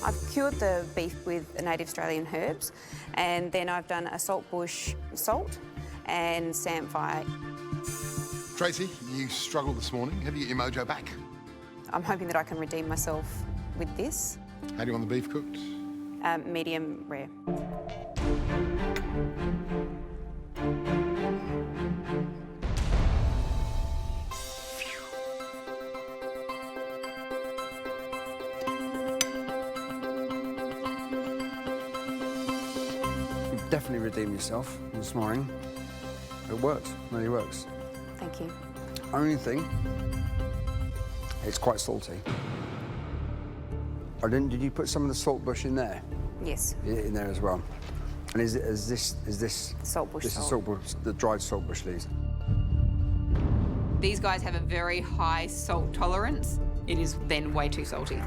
I've cured the beef with native Australian herbs, and then I've done a saltbush salt and samphire. Tracy, you struggled this morning. Have you got your mojo back? I'm hoping that I can redeem myself with this. How do you want the beef cooked? Medium rare. You've definitely redeemed yourself this morning. It works, really works. Thank you. Only thing, it's quite salty. Did you put some of the saltbush in there? Yes. In there as well. And is this Saltbush This salt. is saltbush, the dried saltbush leaves. These guys have a very high salt tolerance. It is then way too salty.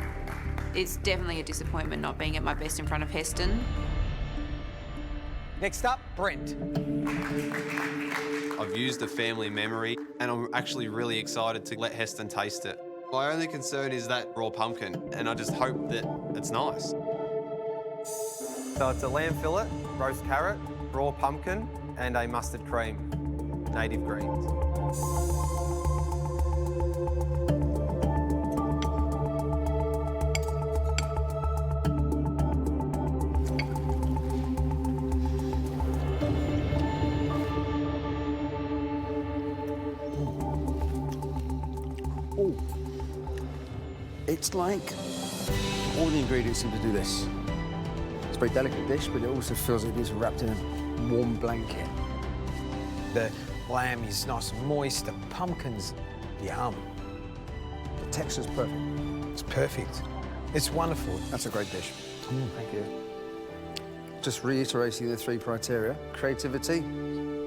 It's definitely a disappointment not being at my best in front of Heston. Next up, Brent. I've used a family memory and I'm actually really excited to let Heston taste it. My only concern is that raw pumpkin, and I just hope that it's nice. So it's a lamb fillet, roast carrot, raw pumpkin, and a mustard cream, native greens. Oh, it's like all the ingredients seem to do this. It's a very delicate dish, but it also feels like it's wrapped in a warm blanket. The lamb is nice and moist, the pumpkin's yum. The texture's perfect. It's perfect. It's wonderful. That's a great dish. Thank you. Just reiterating the 3 criteria. Creativity,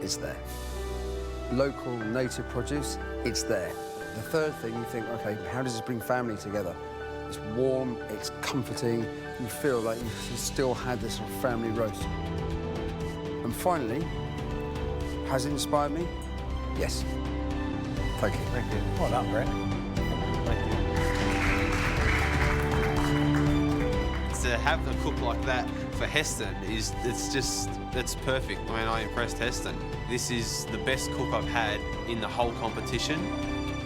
it's there. Local, native produce, it's there. The third thing, you think, OK, how does this bring family together? It's warm, it's comforting, you feel like you still had this sort of family roast. And finally, has it inspired me? Yes. Thank you. Thank you. Well done, Brent. Thank you. To have a cook like that for Heston it's perfect. I mean, I impressed Heston. This is the best cook I've had in the whole competition,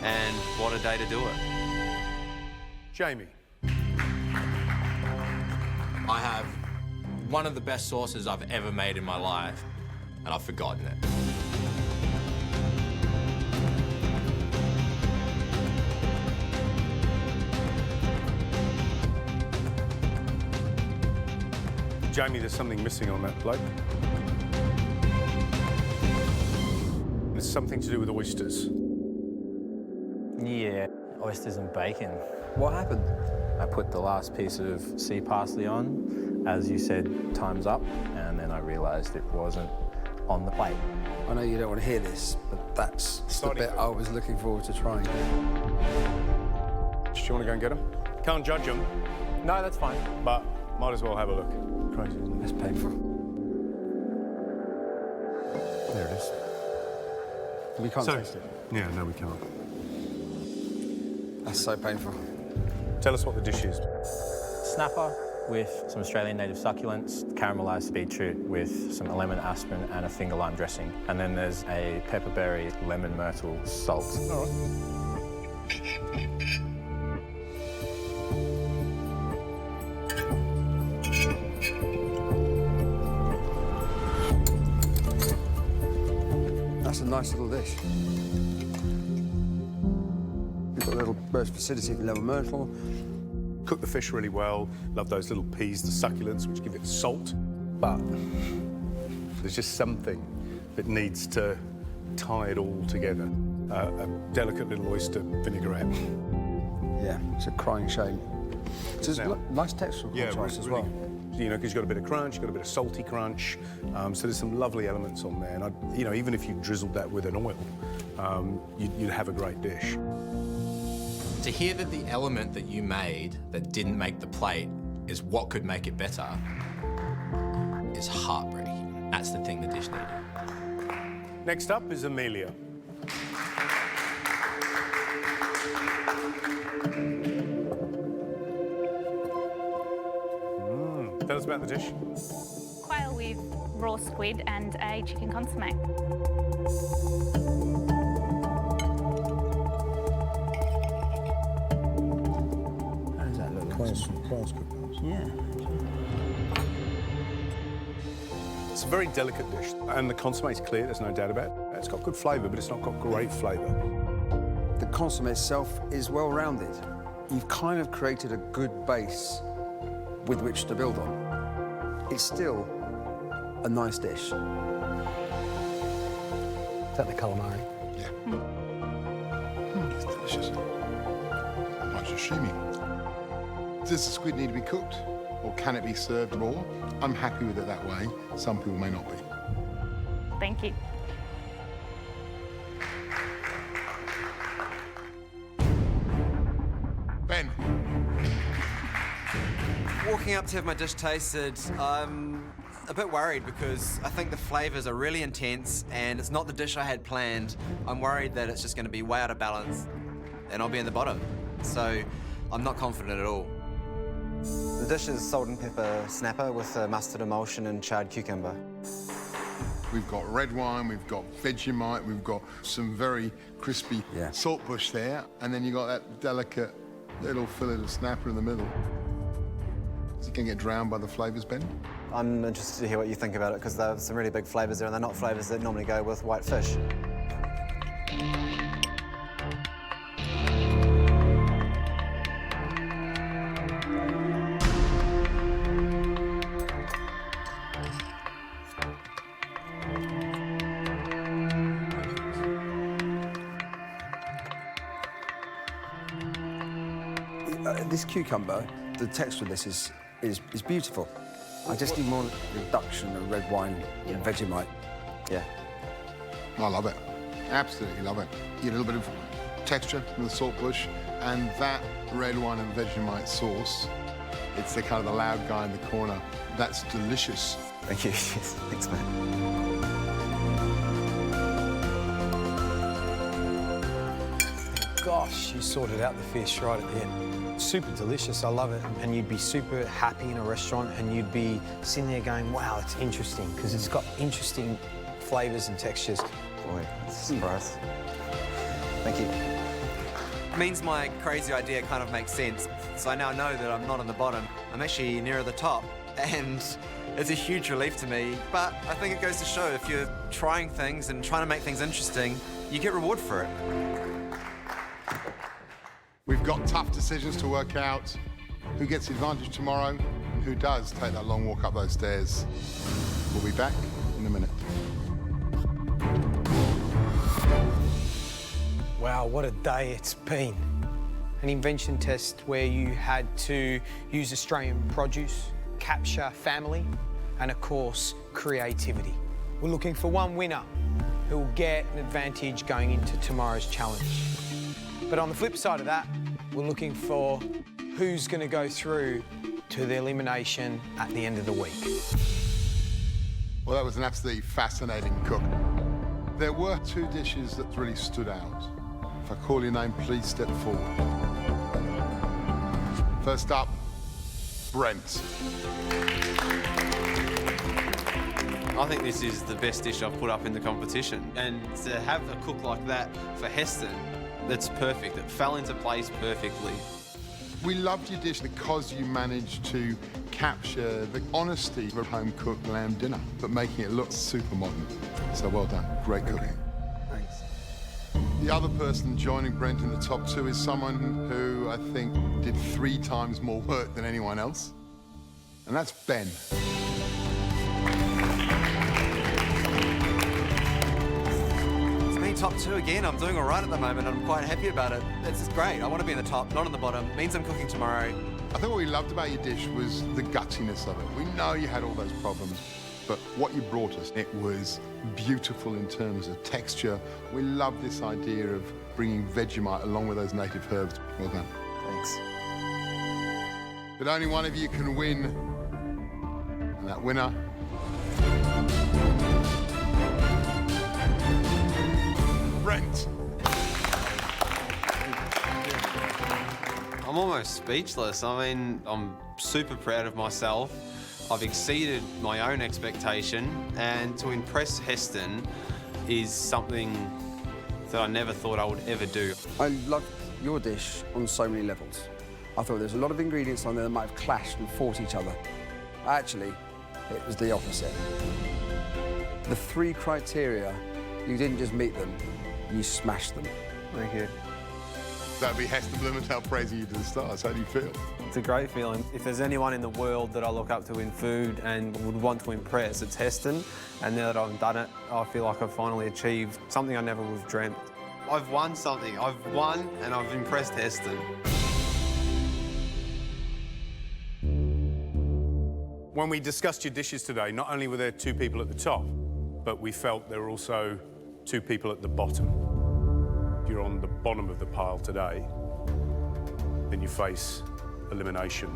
and what a day to do it. Jamie. I have one of the best sauces I've ever made in my life, and I've forgotten it. Jamie, there's something missing on that plate. It's something to do with oysters. Yeah, oysters and bacon. What happened? I put the last piece of sea parsley on. As you said, time's up, and then I realised it wasn't on the plate. I know you don't want to hear this, but that's the bit I was looking forward to trying. Do you want to go and get them? Can't judge them, No, that's fine. but might as well have a look. Crazy, isn't it? It's painful. There it is. We can't taste it. Yeah, no, we can't. That's so painful. Tell us what the dish is. Snapper with some Australian native succulents, caramelised beetroot with some lemon aspen and a finger lime dressing. And then there's a pepperberry lemon myrtle salt. All right. That's a nice little dish. You've got a little burst of acidity of lemon myrtle. Cook the fish really well. Love those little peas, the succulents, which give it salt. But there's just something that needs to tie it all together. A delicate little oyster vinaigrette. Yeah, it's a crying shame. It's a Now- nice textural contrast as well. good. You know, because you've got a bit of crunch, you've got a bit of salty crunch. So there's some lovely elements on there. And, you know, even if you drizzled that with an oil, you'd have a great dish. To hear that the element that you made that didn't make the plate is what could make it better is heartbreaking. That's the thing the dish needed. Next up is Emilia. Tell us about the dish. Quail with raw squid and a chicken consomme. How does that look? Quail's good. Yeah. It's a very delicate dish, and the consomme's clear, there's no doubt about it. It's got good flavour, but it's not got great flavour. The consomme itself is well-rounded. You've kind of created a good base with which to build on. It's still a nice dish. Is that the calamari? Yeah. It's delicious. Like sashimi. Does the squid need to be cooked, or can it be served raw? I'm happy with it that way. Some people may not be. Thank you. Ben. Walking up to have my dish tasted, I'm a bit worried because I think the flavours are really intense and it's not the dish I had planned. I'm worried that it's just going to be way out of balance and I'll be in the bottom. So I'm not confident at all. The dish is salt and pepper snapper with a mustard emulsion and charred cucumber. We've got red wine, we've got Vegemite, we've got some very crispy saltbush there, and then you got that delicate little fillet of snapper in the middle. Is it going to get drowned by the flavours, Ben? I'm interested to hear what you think about it because there are some really big flavours there and they're not flavours that normally go with white fish. This cucumber, the texture of this is beautiful. I just need more reduction of red wine and Vegemite. Yeah. I love it. Absolutely love it. You get a little bit of texture from the saltbush, and that red wine and Vegemite sauce, it's the kind of the loud guy in the corner. That's delicious. Thank you. Thanks, man. Gosh, you sorted out the fish right at the end. Super delicious, I love it. And you'd be super happy in a restaurant and you'd be sitting there going, wow, it's interesting, because it's got interesting flavours and textures. Boy, that's a surprise. Thank you. It means my crazy idea kind of makes sense. So I now know that I'm not on the bottom. I'm actually nearer the top. And it's a huge relief to me. But I think it goes to show if you're trying things and trying to make things interesting, you get reward for it. We've got tough decisions to work out. Who gets the advantage tomorrow and who does take that long walk up those stairs. We'll be back in a minute. Wow, what a day it's been. An invention test where you had to use Australian produce, capture family, and of course, creativity. We're looking for one winner who will get an advantage going into tomorrow's challenge. But on the flip side of that, we're looking for who's going to go through to the elimination at the end of the week. Well, that was an absolutely fascinating cook. There were two dishes that really stood out. If I call your name, please step forward. First up, Brent. I think this is the best dish I've put up in the competition. And to have a cook like that for Heston, that's perfect. It fell into place perfectly. We loved your dish because you managed to capture the honesty of a home-cooked lamb dinner, but making it look super modern. So well done. Great cooking. Thanks. The other person joining Brent in the top two is someone who I think did 3 times more work than anyone else, and that's Ben. Top 2 again. I'm doing all right at the moment. I'm quite happy about it. This is great. I want to be in the top, not in the bottom. Means I'm cooking tomorrow. I think what we loved about your dish was the gutsiness of it. We know you had all those problems, but what you brought us, it was beautiful in terms of texture. We love this idea of bringing Vegemite along with those native herbs. Well done. Thanks. But only one of you can win, and that winner Brent. I'm almost speechless. I mean, I'm super proud of myself. I've exceeded my own expectation, and to impress Heston is something that I never thought I would ever do. I loved your dish on so many levels. I thought there's a lot of ingredients on there that might have clashed and fought each other. Actually, it was the opposite. The 3 criteria, you didn't just meet them, you smashed them. Thank you. That'd be Heston Blumenthal praising you to the stars. How do you feel? It's a great feeling. If there's anyone in the world that I look up to in food and would want to impress, it's Heston. And now that I've done it, I feel like I've finally achieved something I never would have dreamt. I've won something. I've won and I've impressed Heston. When we discussed your dishes today, not only were there 2 people at the top, but we felt there were also 2 people at the bottom. If you're on the bottom of the pile today, then you face elimination.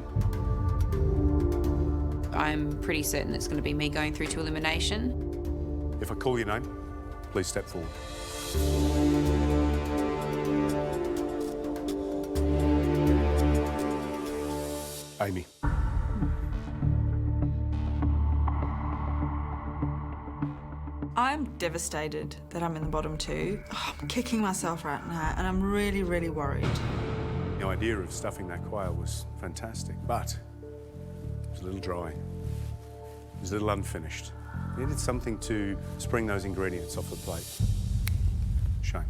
I'm pretty certain it's going to be me going through to elimination. If I call your name, please step forward. Amy. I'm devastated that I'm in the bottom 2. Oh, I'm kicking myself right now, and I'm really, really worried. The idea of stuffing that quail was fantastic, but it was a little dry. It was a little unfinished. We needed something to spring those ingredients off the plate. Shame.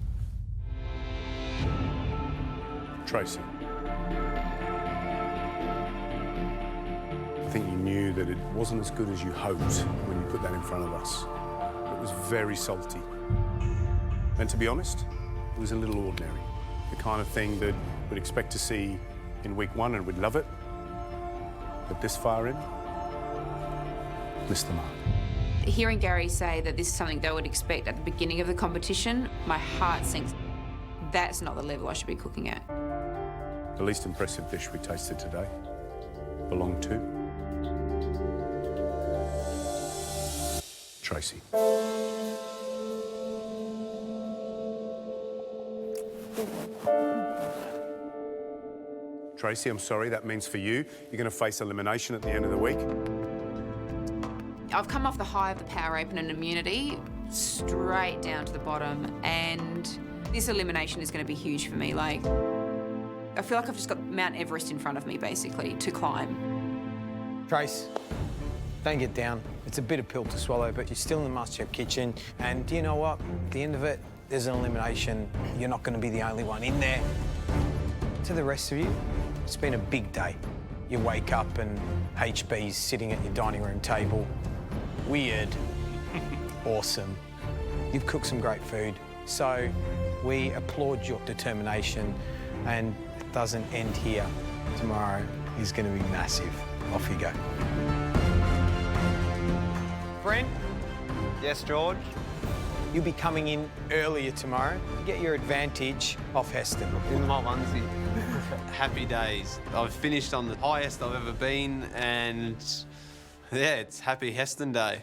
Tracy. I think you knew that it wasn't as good as you hoped when you put that in front of us. It was very salty. And to be honest, it was a little ordinary. The kind of thing that we'd expect to see in week 1 and we'd love it. But this far in, missed the mark. Hearing Gary say that this is something they would expect at the beginning of the competition, my heart sinks. That's not the level I should be cooking at. The least impressive dish we tasted today belonged to Tracy. Tracy, I'm sorry, that means for you, you're going to face elimination at the end of the week. I've come off the high of the power open and immunity, straight down to the bottom, and this elimination is going to be huge for me. Like, I feel like I've just got Mount Everest in front of me, basically, to climb. Trace, don't get down. It's a bitter pill to swallow, but you're still in the MasterChef kitchen, and do you know what? At the end of it, there's an elimination. You're not going to be the only one in there. To the rest of you, it's been a big day. You wake up and HB's sitting at your dining room table. Weird. Awesome. You've cooked some great food, so we applaud your determination, and it doesn't end here. Tomorrow is going to be massive. Off you go. Brent? Yes, George? You'll be coming in earlier tomorrow. Get your advantage off Heston. In my onesie. Happy days. I've finished on the highest I've ever been, and yeah, it's Happy Heston Day.